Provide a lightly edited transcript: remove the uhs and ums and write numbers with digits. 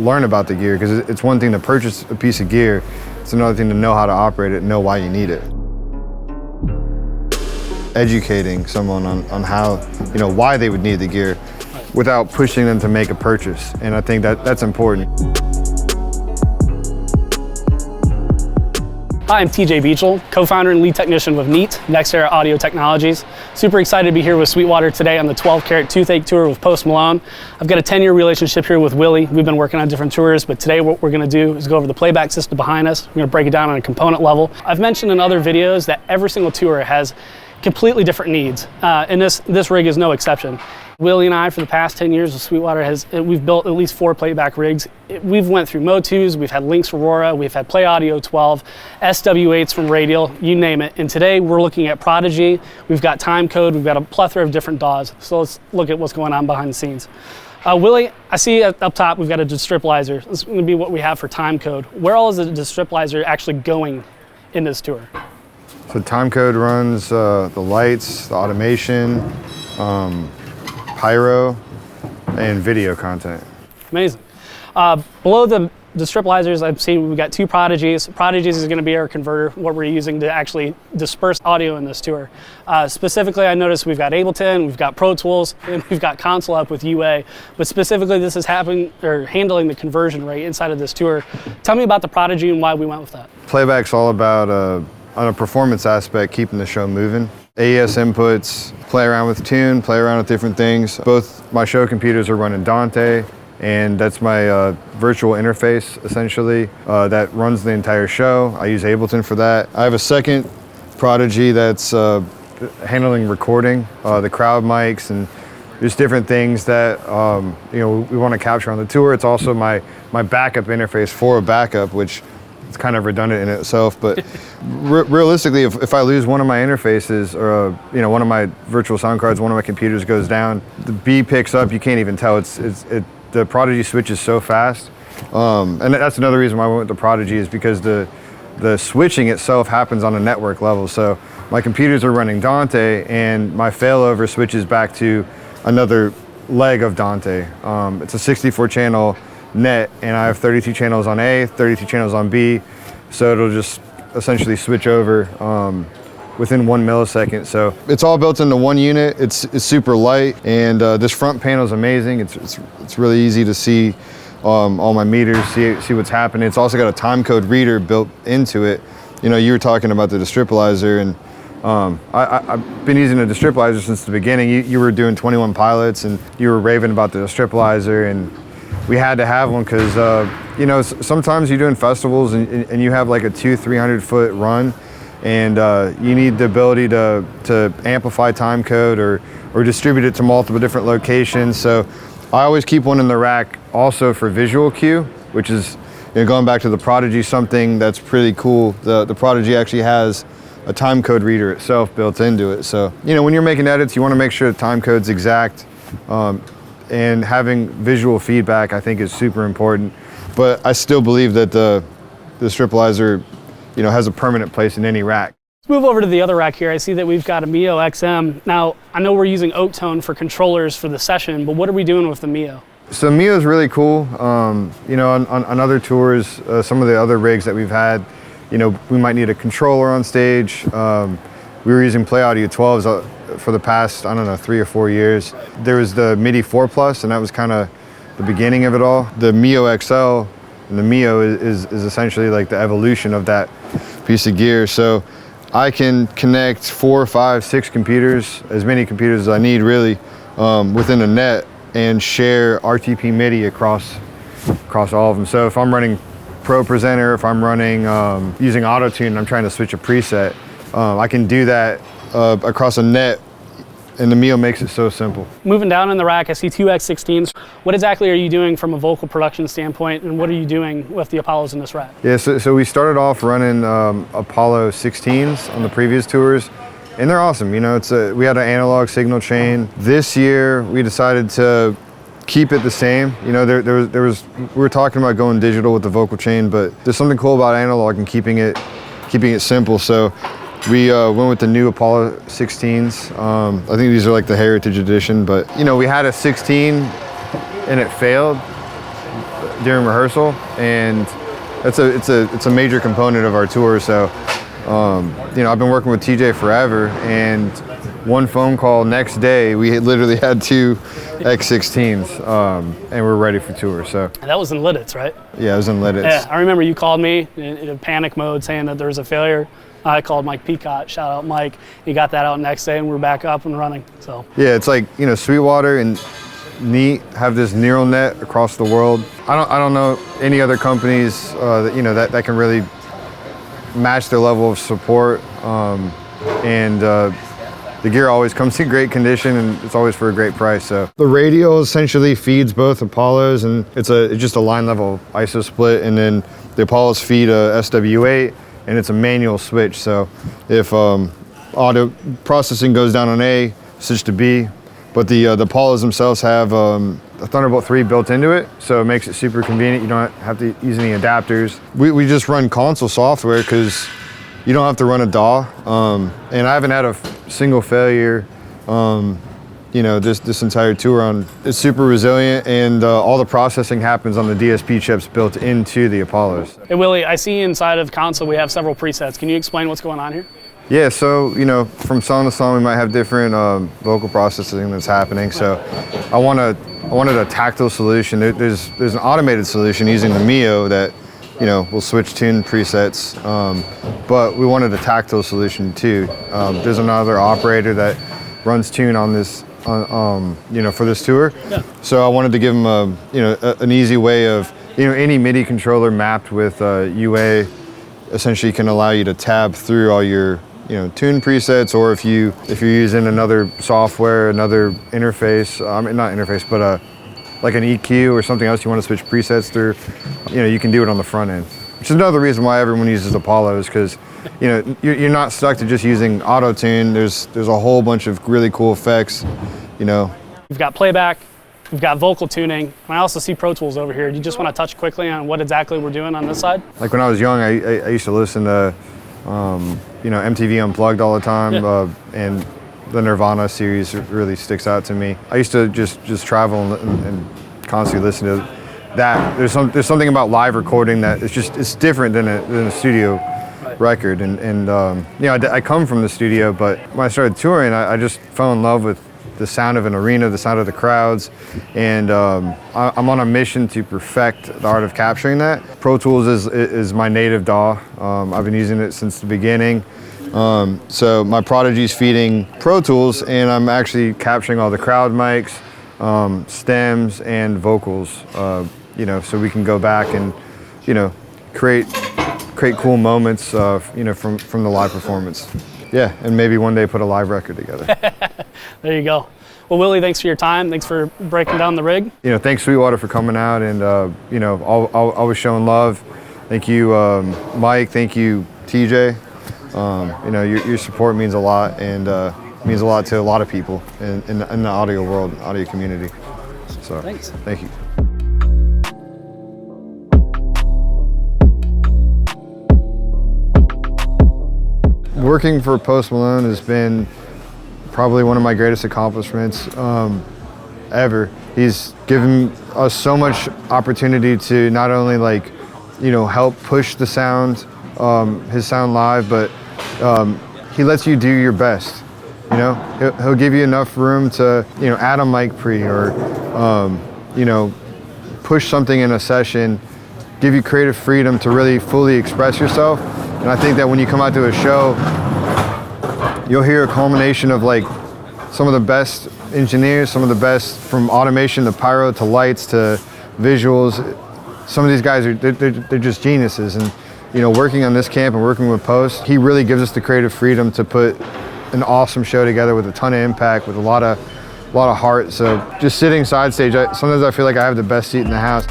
learn about the gear, because it's one thing to purchase a piece of gear, it's another thing to know how to operate it and know why you need it. Educating someone on how, why they would need the gear without pushing them to make a purchase. And I think that's important. Hi, I'm TJ Bechill, co-founder and lead technician with NEAT, Next Era Audio Technologies. Super excited to be here with Sweetwater today on the 12 Carat Toothache Tour with Post Malone. I've got a 10-year relationship here with Willie. We've been working on different tours, but today what we're gonna do is go over the playback system behind us. We're gonna break it down on a component level. I've mentioned in other videos that every single tour has completely different needs, and this rig is no exception. Willie and I, for the past 10 years with Sweetwater, we've built at least 4 playback rigs. We've went through Mo2s, we've had Lynx Aurora, we've had Play Audio 12, SW8s from Radial, you name it. And today we're looking at Prodigy, we've got time code, we've got a plethora of different DAWs. So let's look at what's going on behind the scenes. Willie, I see up top we've got a distriptilizer. This is going to be what we have for time code. Where all is the distriptilizer actually going in this tour? So time code runs the lights, the automation, pyro, and video content. Amazing. Below the distriptilizers, I've seen we've got 2 Prodigies. Prodigies is going to be our converter, what we're using to actually disperse audio in this tour. Specifically, I noticed we've got Ableton, we've got Pro Tools, and we've got Console Up with UA. But specifically, this is handling the conversion rate inside of this tour. Tell me about the Prodigy and why we went with that. Playback's all about, on a performance aspect, keeping the show moving. AES inputs, play around with tune, play around with different things. Both my show computers are running Dante, and that's my virtual interface, essentially, that runs the entire show. I use Ableton for that. I have a second Prodigy that's handling recording, the crowd mics, and just different things that we want to capture on the tour. It's also my backup interface for a backup, which it's kind of redundant in itself, but realistically, if I lose one of my interfaces or one of my virtual sound cards, one of my computers goes down, the B picks up. You can't even tell. The Prodigy switches so fast, and that's another reason why I went with the Prodigy, is because the switching itself happens on a network level. So my computers are running Dante, and my failover switches back to another leg of Dante. It's a 64-channel net, and I have 32 channels on A, 32 channels on B, so it'll just essentially switch over within 1 millisecond. So it's all built into one unit. It's super light, and this front panel is amazing. It's really easy to see all my meters, see what's happening. It's also got a time code reader built into it. You were talking about the distriptilizer, and I've been using the distriptilizer since the beginning. You were doing 21 pilots, and you were raving about the distriptilizer, and we had to have one because, sometimes you're doing festivals and you have like a 200-300 foot run, and you need the ability to amplify time code or distribute it to multiple different locations. So I always keep one in the rack also for visual cue, which is, going back to the Prodigy, something that's pretty cool. The Prodigy actually has a time code reader itself built into it. So, when you're making edits, you want to make sure the time code's exact. And having visual feedback, I think, is super important. But I still believe that the distriptilizer, has a permanent place in any rack. Let's move over to the other rack here. I see that we've got a Mio XM. Now, I know we're using Oak-Tone for controllers for the session, but what are we doing with the Mio? So Mio is really cool. On other tours, some of the other rigs that we've had, we might need a controller on stage. We were using Play Audio 12s for the past, 3 or 4 years. There was the MIDI 4 Plus, and that was kind of the beginning of it all. The Mio XL and the Mio is essentially like the evolution of that piece of gear. So I can connect 4, 5, 6 computers, as many computers as I need really, within a net, and share RTP MIDI across all of them. So if I'm running Pro Presenter, if I'm running using Auto-Tune and I'm trying to switch a preset, I can do that across a net, and the Mio makes it so simple. Moving down in the rack, I see 2 X16s. What exactly are you doing from a vocal production standpoint, and what are you doing with the Apollos in this rack? Yeah, so we started off running Apollo 16s on the previous tours, and they're awesome. We had an analog signal chain. This year, we decided to keep it the same. We were talking about going digital with the vocal chain, but there's something cool about analog and keeping it simple. So we went with the new Apollo 16s. I think these are like the Heritage Edition, but we had a 16 and it failed. during rehearsal, and it's a major component of our tour. So, you know, I've been working with TJ forever, and one phone call next day, we literally had 2 X16s, and we're ready for tour. So And that was in Lidditz, right? yeah, it was in Lidditz. Yeah, I remember you called me in a panic mode saying that there was a failure. I called Mike Peacott, shout out Mike. He got that out next day, and we're back up and running. So yeah, it's like, you know, Sweetwater and Neat have this neural net across the world. I don't know any other companies that, you know, that can really match their level of support, and the gear always comes in great condition, and it's always for a great price. So the radio essentially feeds both Apollos, and it's just a line level ISO split, and then the Apollos feed a SW8, and it's a manual switch. So if audio processing goes down on A, switch to B. But the Apollos themselves have a Thunderbolt 3 built into it, so it makes it super convenient. You don't have to use any adapters. We just run console software because you don't have to run a DAW, and I haven't had a single failure, you know, this entire tour. It's super resilient, and all the processing happens on the DSP chips built into the Apollos. Hey Willie, I see inside of console we have several presets. Can you explain what's going on here? Yeah, so, you know, from song to song we might have different vocal processing that's happening. So I wanted a tactile solution. There's an automated solution using the Mio that, you know, will switch tune presets, but we wanted a tactile solution too. There's another operator that runs tune on this, you know, for this tour. Yeah. So I wanted to give them an easy way of, you know, any MIDI controller mapped with UA essentially can allow you to tab through all your, you know, tune presets, or if you're using another software, another interface, I mean, not interface, but like an EQ or something else you want to switch presets through, you know, you can do it on the front end. Which is another reason why everyone uses Apollos, because, you know, you're not stuck to just using auto-tune. There's a whole bunch of really cool effects, you know. We've got playback, we've got vocal tuning, and I also see Pro Tools over here. Do you just want to touch quickly on what exactly we're doing on this side? Like when I was young, I used to listen to, you know, MTV Unplugged all the time, yeah. And the Nirvana series really sticks out to me. I used to just travel and constantly listen to that. There's something about live recording that it's different than a studio record. And you know, I come from the studio, but when I started touring, I just fell in love with the sound of an arena, the sound of the crowds, and I'm on a mission to perfect the art of capturing that. Pro Tools is my native DAW. I've been using it since the beginning. So my Prodigy's feeding Pro Tools, and I'm actually capturing all the crowd mics, stems, and vocals. You know, so we can go back and, you know, create cool moments, you know, from the live performance. Yeah, and maybe one day put a live record together. There you go. Well, Willie, thanks for your time. Thanks for breaking down the rig. You know, thanks Sweetwater for coming out and, you know, always showing love. Thank you, Mike. Thank you, TJ. You know, your support means a lot, and means a lot to a lot of people in the audio world, audio community. So, thanks. Thank you. Working for Post Malone has been probably one of my greatest accomplishments ever. He's given us so much opportunity to not only, like, you know, help push the sound, his sound live, but he lets you do your best. You know, he'll give you enough room to, you know, add a mic pre, or you know, push something in a session, give you creative freedom to really fully express yourself. And I think that when you come out to a show, you'll hear a culmination of, like, some of the best engineers, some of the best, from automation to pyro to lights to visuals. Some of these guys they're just geniuses. And, you know, working on this camp and working with Post, he really gives us the creative freedom to put an awesome show together with a ton of impact, with a lot of heart. So just sitting side stage, sometimes I feel like I have the best seat in the house.